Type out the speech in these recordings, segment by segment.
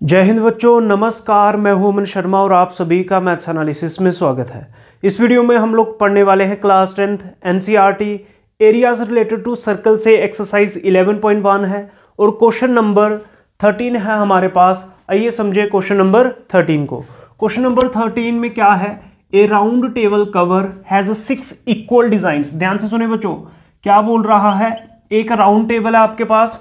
जय हिंद बच्चों, नमस्कार। मैं हूं अमन शर्मा और आप सभी का मैथ्स एनालिसिस में स्वागत है। इस वीडियो में हम लोग पढ़ने वाले हैं class 10th NCERT areas related to circle से एक्सरसाइज 11.1 है और क्वेश्चन नंबर 13 है हमारे पास। आइए समझे क्वेश्चन नंबर 13 को। क्वेश्चन नंबर 13 में क्या है? A round table cover has 6 equal designs. ध्यान से सुने बच्चों, क्या बोल रहा है? एक राउंड टेबल है आपके पास,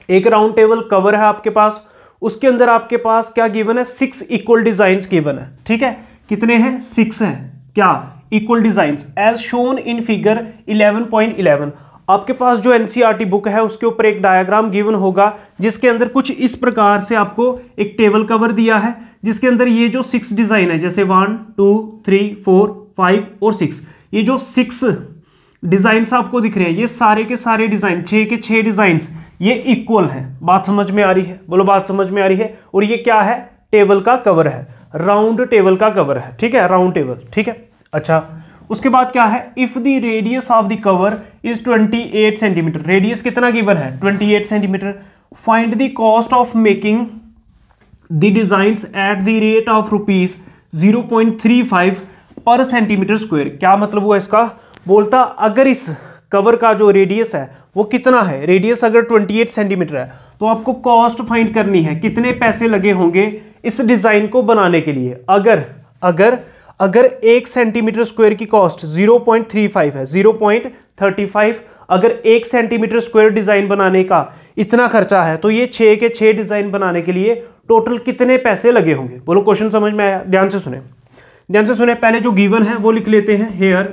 एक राउंड टेबल कवर है आपके पास, उसके अंदर आपके पास क्या गिवन है? 6 इक्वल डिजाइंस गिवन है। ठीक है, कितने हैं? 6 हैं। क्या? Equal designs as shown in figure 11.11। आपके पास जो एनसीईआरटी बुक है उसके ऊपर एक डायग्राम गिवन होगा जिसके अंदर कुछ इस प्रकार से आपको एक टेबल कवर दिया है जिसके अंदर ये जो 6 डिजाइन है, जैसे 1 2 3 4 5 और 6, ये जो 6 डिजाइन्स आपको दिख रहे हैं, ये सारे के सारे डिजाइन 6 के 6 डिजाइन्स ये इक्वल हैं। बात समझ में आ रही है? बोलो, बात समझ में आ रही है? और ये क्या है? टेबल का कवर है, राउंड टेबल का कवर है। ठीक है, राउंड टेबल। ठीक है, अच्छा, उसके बाद क्या है? If the radius of the cover is 28 centimetre. Radius कितना गिवन है? 28 centimetre. Find the cost of making the designs at the rate of rupees 0.35 पर सेंटीमीटर स्क्वायर। क्या मतलब हुआ इसका? बोलता अगर इस कवर का जो रेडियस है वो कितना है, रेडियस अगर 28 सेंटीमीटर है तो आपको कॉस्ट फाइंड करनी है, कितने पैसे लगे होंगे इस डिजाइन को बनाने के लिए। अगर अगर अगर 1 सेंटीमीटर स्क्वायर की कॉस्ट 0.35 है, 0.35, अगर 1 सेंटीमीटर स्क्वायर डिजाइन बनाने का इतना खर्चा है तो ये 6 के 6 डिजाइन बनाने के लिए टोटल कितने पैसे लगे होंगे? बोलो, क्वेश्चन समझ में आया? ध्यान से सुने, ध्यान से सुने। पहले जो गिवन है वो लिख लेते हैं। Here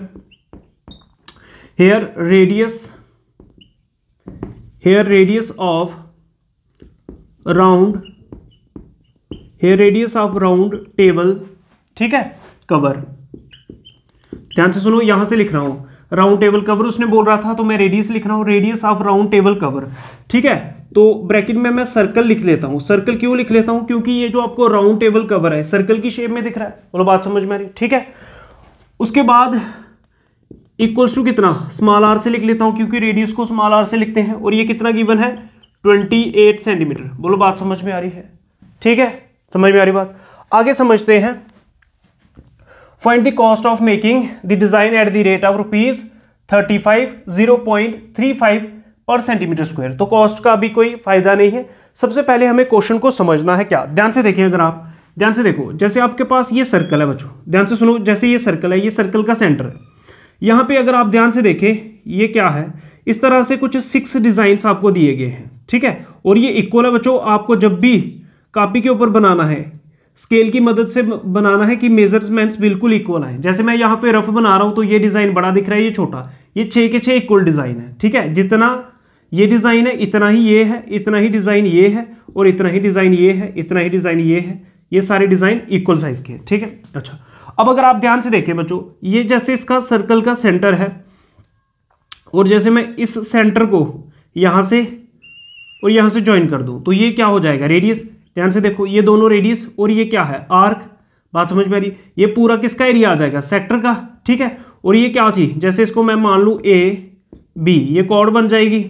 radius of round table, ठीक है, कवर। ध्यान से सुनो, यहां से लिख रहा हूं राउंड टेबल कवर, उसने बोल रहा था तो मैं रेडियस लिख रहा हूं, radius of round table cover. ठीक है, तो ब्रैकेट में मैं सर्कल लिख लेता हूं। सर्कल क्यों लिख लेता हूं? क्योंकि ये जो आपको राउंड टेबल कवर है सर्कल की शेप में दिख रहा है। बोलो, बात समझ में आ रही? ठीक है, उसके बाद इक्वल्स टू कितना? स्मॉल आर से लिख लेता हूं क्योंकि रेडियस को स्मॉल आर से लिखते हैं। और ये कितना गिवन है? 28 सेंटीमीटर। बोलो, बात समझ में आ रही है? ठीक है, समझ में आ रही बात? आगे समझते हैं। Find the cost of making the design at the rate of rupees 35 0.35 पर सेंटीमीटर स्क्वायर। तो कॉस्ट का भी कोई फायदा नहीं है। सबसे पहले हमें क्वेश्चन को समझना है। क्या? ध्यान से देखिए, अगर आप ध्यान से देखो, जैसे आपके पास ये सर्कल है बच्चों, ध्यान से सुनो, जैसे ये सर्कल है, ये सर्कल का सेंटर है। यहां पे अगर आप ध्यान से देखें, ये क्या है? इस तरह से कुछ 6 डिजाइन्स आपको दिए गए हैं। ठीक है, और ये इक्वल है बच्चों। आपको जब भी कॉपी के ऊपर बनाना है, स्केल की मदद से बनाना है कि मेजरमेंट्स बिल्कुल इक्वल आए। जैसे मैं यहाँ पे रफ बना रहा हूं तो ये डिजाइन बड़ा दिख रहा है, ये छोटा। ये 6 के 6 इक्वल डिजाइन है। ठीक है, जितना ये डिजाइन है इतना ही ये है, इतना ही डिजाइन ये है, और इतना ही डिजाइन ये है, इतना ही डिजाइन ये है। ये सारे डिजाइन इक्वल साइज के हैं। ठीक है, अच्छा, अब अगर आप ध्यान से देखें बच्चों, ये जैसे इसका सर्कल का सेंटर है और जैसे मैं इस सेंटर को यहां से और यहां से ज्वाइन कर दूं तो ये क्या हो जाएगा? रेडियस। ध्यान से देखो, ये दोनों रेडियस और ये क्या है? आर्क। बात समझ में आ रही? ये पूरा किसका एरिया आ जाएगा? सेक्टर का। ठीक है, और ये क्या थी? जैसे इसको मैं मान लूं ए बी, ये कॉर्ड बन जाएगी।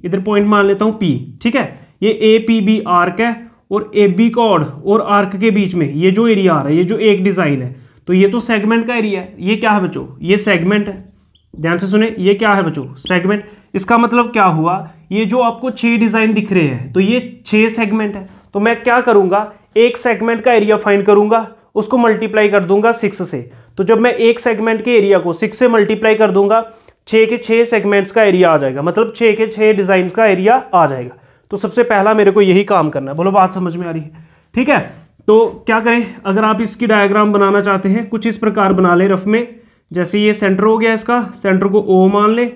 इधर पॉइंट मान लेता हूं पी। ठीक है, ये ए पी बी आर्क है और ए बी कॉर्ड और आर्क के बीच में ये जो एरिया आ रहा है, ये जो एक डिजाइन है, तो ये तो सेगमेंट का एरिया है। ये क्या है बच्चों? ये सेगमेंट है। ध्यान से सुने, ये क्या है बच्चों? सेगमेंट। इसका मतलब क्या हुआ? ये जो आपको 6 डिजाइन दिख रहे हैं तो ये 6 सेगमेंट है। तो मैं क्या करूंगा? एक सेगमेंट का एरिया फाइंड करूंगा, उसको मल्टीप्लाई कर दूंगा 6 से। तो जब मैं एक सेगमेंट के एरिया को 6 से मल्टीप्लाई कर दूंगा, 6 के 6 सेगमेंट्स का एरिया आ जाएगा, मतलब 6 के 6 डिजाइन का एरिया आ जाएगा। तो सबसे पहला मेरे को यही काम करना है। बोलो, बात समझ में आ रही है? ठीक है, तो क्या करें? अगर आप इसकी डायग्राम बनाना चाहते हैं, कुछ इस प्रकार बना लें रफ में। जैसे ये सेंटर हो गया, इसका सेंटर को ओ मान लें,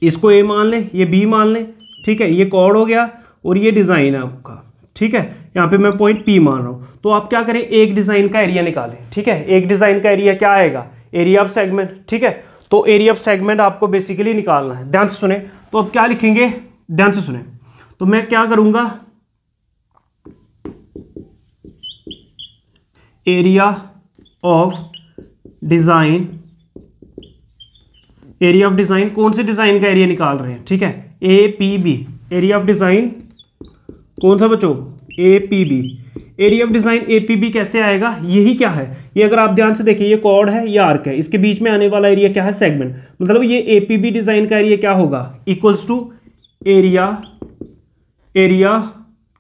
इसको ए मान लें, ये बी मान लें। ठीक है, ये कॉर्ड हो गया और ये डिजाइन है आपका। ठीक है, यहाँ पे मैं पॉइंट पी मान रहा हूं। तो आप क्या करें? एक डिजाइन का एरिया निकालें। ठीक है, एक डिजाइन का एरिया क्या आएगा? Area of segment. ठीक है, तो एरिया ऑफ सेगमेंट आपको बेसिकली निकालना है। ध्यान से सुने, तो अब क्या लिखेंगे? ध्यान से सुने, तो मैं क्या करूंगा? Area of design area of design, कौन से डिजाइन का एरिया निकाल रहे हैं, ठीक है, APB, एरिया ऑफ डिजाइन कौन सा बच्चों, APB। Area of design APB कैसे आएगा, यही क्या है, ये अगर आप ध्यान से देखिए, ये कॉर्ड है, ये आर्क है, इसके बीच में आने वाला एरिया क्या है, सेगमेंट। मतलब ये APB डिजाइन का एरिया क्या होगा, इक्वल्स टू एरिया,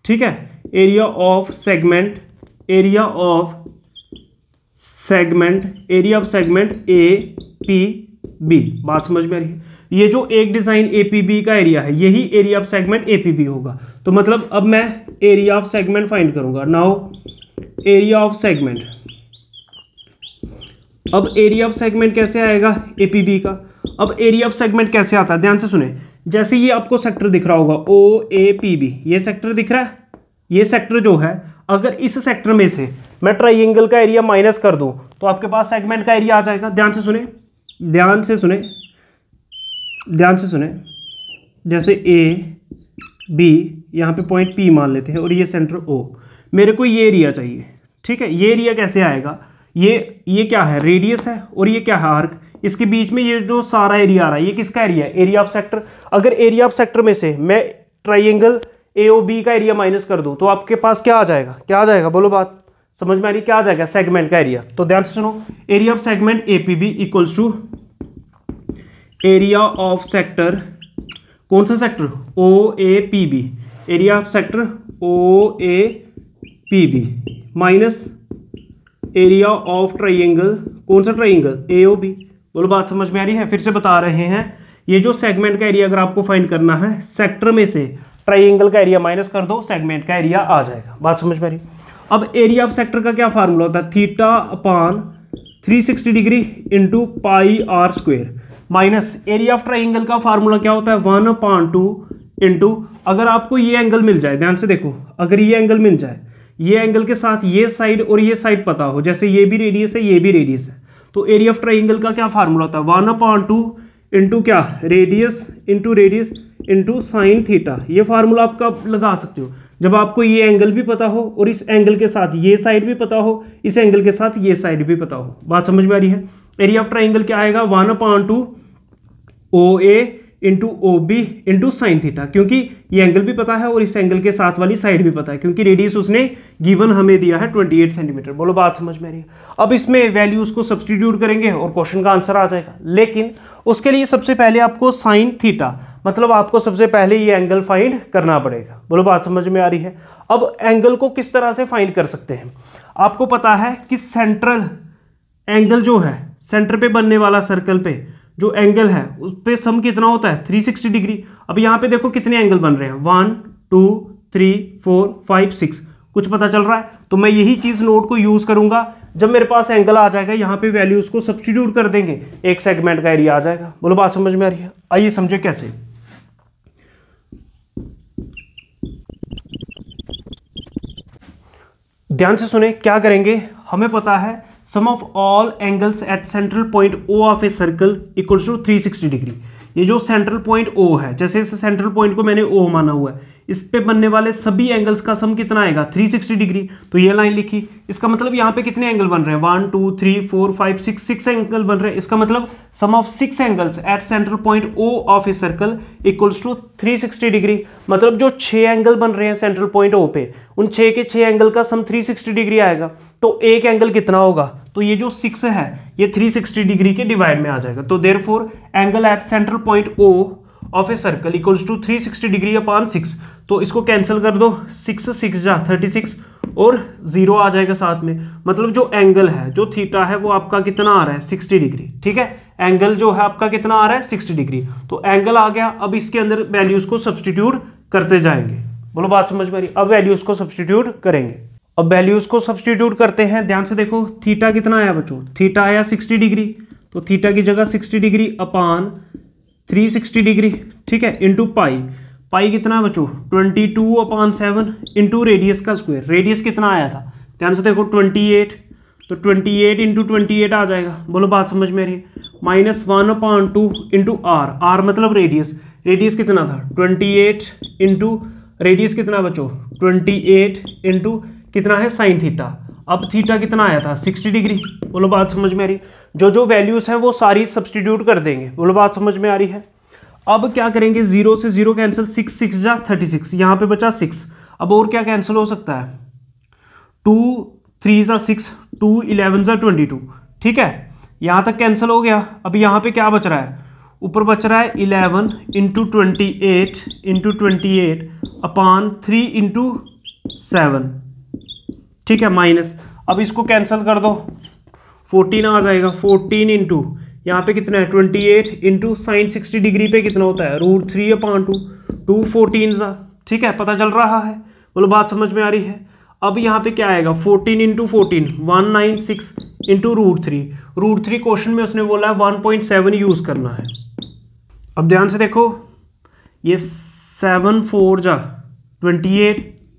ठीक है, area of segment, area of segment APB। बात समझ में आ रही है। ये जो एक डिजाइन APB का एरिया है, यही एरिया ऑफ सेगमेंट APB होगा। तो मतलब अब मैं एरिया ऑफ सेगमेंट फाइंड करूंगा। नाउ एरिया ऑफ सेगमेंट, अब एरिया ऑफ सेगमेंट कैसे आएगा APB का। अब एरिया ऑफ सेगमेंट कैसे आता है, ध्यान से सुने। जैसे ये आपको सेक्टर दिख रहा होगा OAPB, ये सेक्टर दिख रहा है, ये सेक्टर जो है, अगर इस सेक्टर में से मैं ट्राइंगल का एरिया माइनस कर दूं तो आपके पास सेगमेंट का एरिया आ जाएगा। ध्यान से सुने, ध्यान से सुने, ध्यान से सुने। जैसे AB, यहाँ पे पॉइंट P मान लेते हैं और ये सेंटर O, मेरे को ये एरिया चाहिए, ठीक है। ये एरिया कैसे आएगा, ये क्या है, रेडियस है, और ये क्या है, आर्क। इसके बीच में ये जो सारा एरिया आ रहा है, ये किसका एरिया है, एरिया ऑफ सेक्टर। अगर एरिया ऑफ सेक्टर में से मैं ट्राइंगल AOB का एरिया माइनस कर दूं तो आपके पास क्या आ जाएगा, क्या आ जाएगा, बोलो बात समझ में आ रही, क्या आ जाएगा, सेगमेंट का एरिया। तो ध्यान से सुनो, area of segment APB equals to area of sector, कौन सा sector, OAPB, area of sector OAPB minus area of triangle, कौन सा ट्राइंगल, AOB। बोलो बात समझ में आ रही है। फिर से बता रहे हैं, ये जो सेगमेंट का एरिया अगर आपको फाइंड करना है, सेक्टर में से ट्राइंगल का एरिया माइनस कर दो, सेगमेंट का एरिया आ जाएगा। बात समझ में आ रही। अब एरिया ऑफ सेक्टर का क्या फार्मूला होता है, θ/360 degree into πr² minus area of triangle का फार्मूला क्या होता है, 1/2 इंटू, अगर आपको ये एंगल मिल जाए, ध्यान से देखो, अगर ये एंगल मिल जाए, ये एंगल के साथ ये साइड और ये साइड पता हो, जैसे ये भी रेडियस है, ये भी रेडियस है, तो एरिया ऑफ ट्राइंगल का क्या फार्मूला होता है, 1/2 इंटू क्या, रेडियस इंटू साइन थीटा। ये फार्मूला आपका लगा सकते हो जब आपको ये एंगल भी पता हो और इस एंगल के साथ ये साइड भी पता हो, इस एंगल के साथ ये साइड भी पता हो। बात समझ में आ रही है। एरिया ऑफ ट्राइंगल क्या आएगा, 1/2 OA into OB into sine theta, क्योंकि ये एंगल भी पता है और इस एंगल के साथ वाली साइड भी पता है, क्योंकि रेडियस उसने गिवन हमें दिया है 28 सेंटीमीटर। बोलो बात समझ में आ रही है। अब इसमें वैल्यूज को सब्सटीट्यूट करेंगे और क्वेश्चन का आंसर आ जाएगा, लेकिन उसके लिए सबसे पहले आपको साइन थीटा, मतलब आपको सबसे पहले ये एंगल फाइंड करना पड़ेगा। बोलो बात समझ में आ रही है। अब एंगल को किस तरह से फाइंड कर सकते हैं, आपको पता है कि सेंट्रल एंगल जो है, सेंटर पे बनने वाला सर्कल पे जो एंगल है उस पे सम कितना होता है, 360 डिग्री। अब यहाँ पे देखो कितने एंगल बन रहे हैं, 1 2 3 4 5 6, कुछ पता चल रहा है। तो मैं यही चीज नोट को यूज करूंगा, जब मेरे पास एंगल आ जाएगा यहाँ पे वैल्यूज को सब्स्टिट्यूट कर देंगे, एक सेगमेंट का एरिया आ जाएगा। बोलो बात समझ में आ रही है। आइए समझे कैसे। ध्यान से सुने, क्या करेंगे, हमें पता है sum of all angles at central point O of a circle equals to 360 degree. ये जो सेंट्रल पॉइंट O है, जैसे इस सेंट्रल पॉइंट को मैंने O माना हुआ है, इस पे बनने वाले सभी एंगल्स का सम कितना आएगा, 360 डिग्री। तो ये लाइन लिखी, इसका मतलब यहाँ पे कितने एंगल बन रहे हैं, 1 2 3 4 5 6 एंगल बन रहे हैं। इसका मतलब sum of 6 angles at central point O of a circle equals to 360 degree. मतलब जो 6 एंगल बन रहे हैं सेंट्रल पॉइंट O पे, उन 6 के 6 एंगल का सम 360 डिग्री आएगा। तो एक एंगल कितना होगा, तो ये जो 6 है ये 360 डिग्री के डिवाइड में आ जाएगा। तो therefore angle at central point O of a circle equals to 360 degree upon 6। तो इसको कैंसिल कर दो, 6 6 जा 36 और 0 आ जाएगा साथ में। मतलब जो एंगल है, जो थीटा है, वो आपका कितना आ रहा है, 60 डिग्री। ठीक है, एंगल जो है आपका कितना आ रहा है, 60 डिग्री। तो एंगल आ गया। अब इसके अंदर वैल्यूज को सब्स्टिट्यूट करते जाएंगे। बोलो बात समझ में आ रही। अब वैल्यूज को सब्स्टिट्यूट करेंगे। अब वैल्यूज को सब्स्टिट्यूट करते हैं। ध्यान से देखो, थीटा कितना आया बच्चों, थीटा आया 60 डिग्री। तो थीटा की जगह 60 डिग्री अपॉन 360 डिग्री, ठीक है, इंटू पाई। पाई कितना है बच्चों, 22/7 इंटू रेडियस का स्क्वायर। रेडियस कितना आया था, ध्यान से देखो 28, तो 28 इंटू 28 आ जाएगा। बोलो बात समझ में रही। माइनस 1/2 इंटू आर, आर मतलब रेडियस। रेडियस कितना था, 28 इंटू रेडियस कितना बच्चों, 28 इंटू कितना है साइन थीटा। अब थीटा कितना आया था, 60 डिग्री। बोलो बात समझ में आ रही। जो जो वैल्यूज हैं वो सारी सब्सटीट्यूट कर देंगे। बोलो बात समझ में आ रही है। अब क्या करेंगे, 0 से 0 कैंसिल, 6 6 जा 36, यहाँ पे बचा 6। अब और क्या कैंसिल हो सकता है, 2 3 जा 6, 2 11 जा 22, ठीक है, यहाँ तक कैंसिल हो गया। अब यहाँ पे क्या बच रहा है, ऊपर बच रहा है 11 इंटू 28 अपॉन 3 इंटू 7, ठीक है, माइनस। अब इसको कैंसिल कर दो, 14 आ जाएगा, 14 इंटू यहाँ पे कितना है 28 इंटू साइन 60 डिग्री पे कितना होता है √3/2, 2 14 सा, ठीक है, पता चल रहा है। बोलो बात समझ में आ रही है। अब यहाँ पे क्या आएगा, 14 इंटू 14 196 इंटू √3 क्वेश्चन में उसने बोला है 1.7 यूज करना है। अब ध्यान से देखो, ये 7 4 जा 28,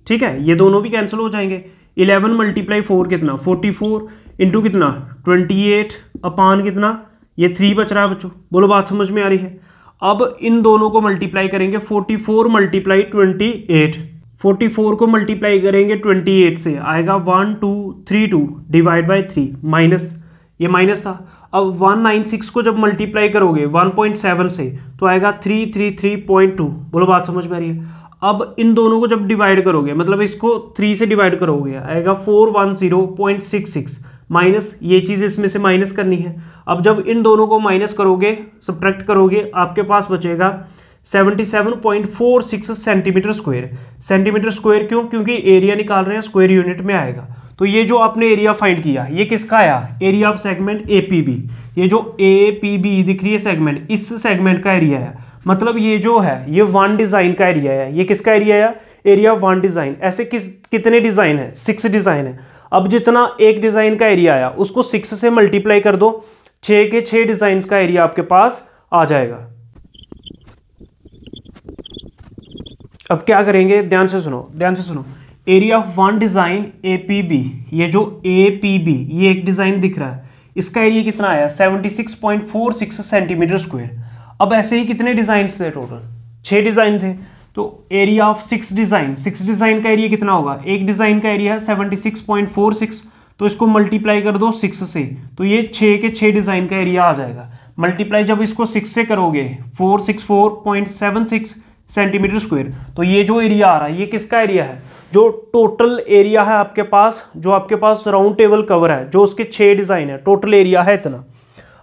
ठीक है, ये दोनों भी कैंसिल हो जाएंगे। 11 मल्टीप्लाई 4 कितना 44 इंटू कितना 28 अपान कितना, ये 3 बच रहा है बच्चों। बोलो बात समझ में आ रही है। अब इन दोनों को मल्टीप्लाई करेंगे, 44 मल्टीप्लाई 28, 44 को मल्टीप्लाई करेंगे 28 से, आएगा 1232 डिवाइड बाई 3, माइनस, ये माइनस था। अब 196 को जब मल्टीप्लाई करोगे 1.7 से तो आएगा 333.2। बोलो बात समझ में आ रही है। अब इन दोनों को जब डिवाइड करोगे, मतलब इसको 3 से डिवाइड करोगे, आएगा 410.66, माइनस, ये चीज़ इसमें से माइनस करनी है। अब जब इन दोनों को माइनस करोगे, सब्ट्रैक्ट करोगे, आपके पास बचेगा 77.46 सेंटीमीटर स्क्वायर। सेंटीमीटर स्क्वायर क्यों, क्योंकि एरिया निकाल रहे हैं, स्क्वायर यूनिट में आएगा। तो ये जो आपने एरिया फाइंड किया, ये किसका आया, एरिया ऑफ सेगमेंट APB। ये जो APB दिख रही है सेगमेंट, इस सेगमेंट का एरिया है, मतलब ये जो है ये वन डिज़ाइन का एरिया है। ये किसका एरिया है, एरिया वन डिज़ाइन। ऐसे कितने डिज़ाइन है, 6 डिज़ाइन है। अब जितना एक डिज़ाइन का एरिया आया उसको 6 से मल्टीप्लाई कर दो, 6 के 6 डिज़ाइन का एरिया आपके पास आ जाएगा। अब क्या करेंगे, ध्यान से सुनो, ध्यान से सुनो। Area of one design APB, ये जो APB, ये एक डिज़ाइन दिख रहा है, इसका एरिया कितना आया 76.46 सेंटीमीटर स्क्वायर। अब ऐसे ही कितने डिज़ाइन थे, टोटल 6 डिज़ाइन थे। तो एरिया ऑफ 6 डिज़ाइन का एरिया कितना होगा, एक डिज़ाइन का एरिया है 76.46, तो इसको मल्टीप्लाई कर दो 6 से, तो ये 6 के 6 डिज़ाइन का एरिया आ जाएगा। मल्टीप्लाई जब इसको 6 से करोगे 464.76 सेंटीमीटर स्क्वायर, तो ये जो एरिया आ रहा है ये किसका एरिया है, जो टोटल एरिया है आपके पास, जो आपके पास राउंड टेबल कवर है, जो उसके 6 डिज़ाइन है, टोटल एरिया है इतना।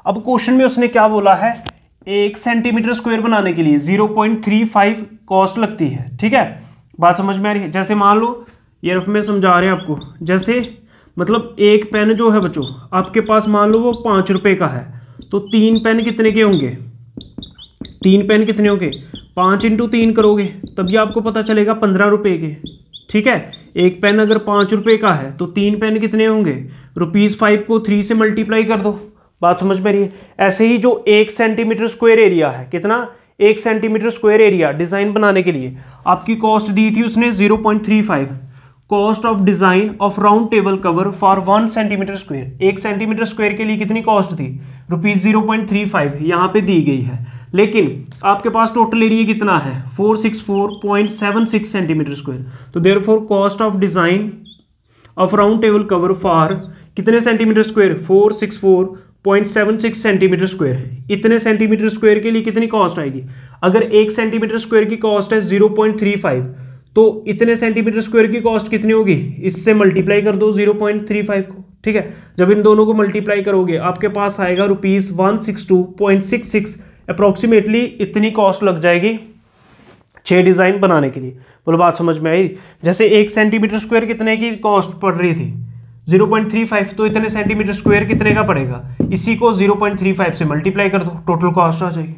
अब क्वेश्चन में उसने क्या बोला है, 1 सेंटीमीटर स्क्वायर बनाने के लिए 0.35 कॉस्ट लगती है, ठीक है, बात समझ में आ रही है। जैसे मान लो, ये रफ में समझा रहे हैं आपको, जैसे मतलब एक पेन जो है बच्चों आपके पास, मान लो वो 5 रुपए का है, तो 3 पेन कितने के होंगे, 3 पेन कितने होंगे, 5 इंटू 3 करोगे तभी आपको पता चलेगा 15 रुपए के, ठीक है। एक पेन अगर 5 रुपए का है तो 3 पेन कितने होंगे, ₹5 को 3 से मल्टीप्लाई कर दो, बात समझ में रही है। ऐसे ही जो 1 सेंटीमीटर स्क्वायर एरिया है, कितना, 1 सेंटीमीटर स्क्वायर एरिया डिज़ाइन बनाने के लिए आपकी कॉस्ट दी थी उसने 0.35, cost of design of round table cover for 1 centimetre square. 1 centimetre square के लिए कितनी कॉस्ट थी, ₹0.35 यहाँ पे दी गई है। लेकिन आपके पास टोटल एरिया कितना है 464.76 सेंटीमीटर स्क्वायर, तो therefore cost of design of round table cover for कितने सेंटीमीटर स्क्वायर, 464.76 सेंटीमीटर स्क्वायर। इतने सेंटीमीटर स्क्वायर के लिए कितनी कॉस्ट आएगी, अगर 1 सेंटीमीटर स्क्वायर की कॉस्ट है 0.35, तो इतने सेंटीमीटर स्क्वायर की कॉस्ट कितनी होगी, इससे मल्टीप्लाई कर दो 0.35 को, ठीक है। जब इन दोनों को मल्टीप्लाई करोगे आपके पास आएगा ₹162.66, अप्रॉक्सीमेटली इतनी कॉस्ट लग जाएगी 6 डिज़ाइन बनाने के लिए। बोलो बात समझ में आई। जैसे 1 सेंटीमीटर स्क्वायर कितने की कॉस्ट पड़ रही थी 0.35, तो इतने सेंटीमीटर स्क्वायर कितने का पड़ेगा, इसी को 0.35 से मल्टीप्लाई कर दो, टोटल कॉस्ट आ जाएगी।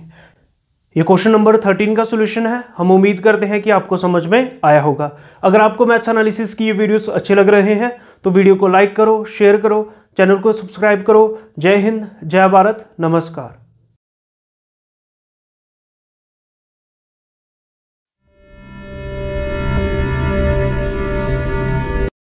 ये क्वेश्चन नंबर 13 का सॉल्यूशन है। हम उम्मीद करते हैं कि आपको समझ में आया होगा। अगर आपको मैथ्स एनालिसिस की ये वीडियोस अच्छे लग रहे हैं तो वीडियो को लाइक करो, शेयर करो, चैनल को सब्सक्राइब करो। जय हिंद, जय भारत, नमस्कार।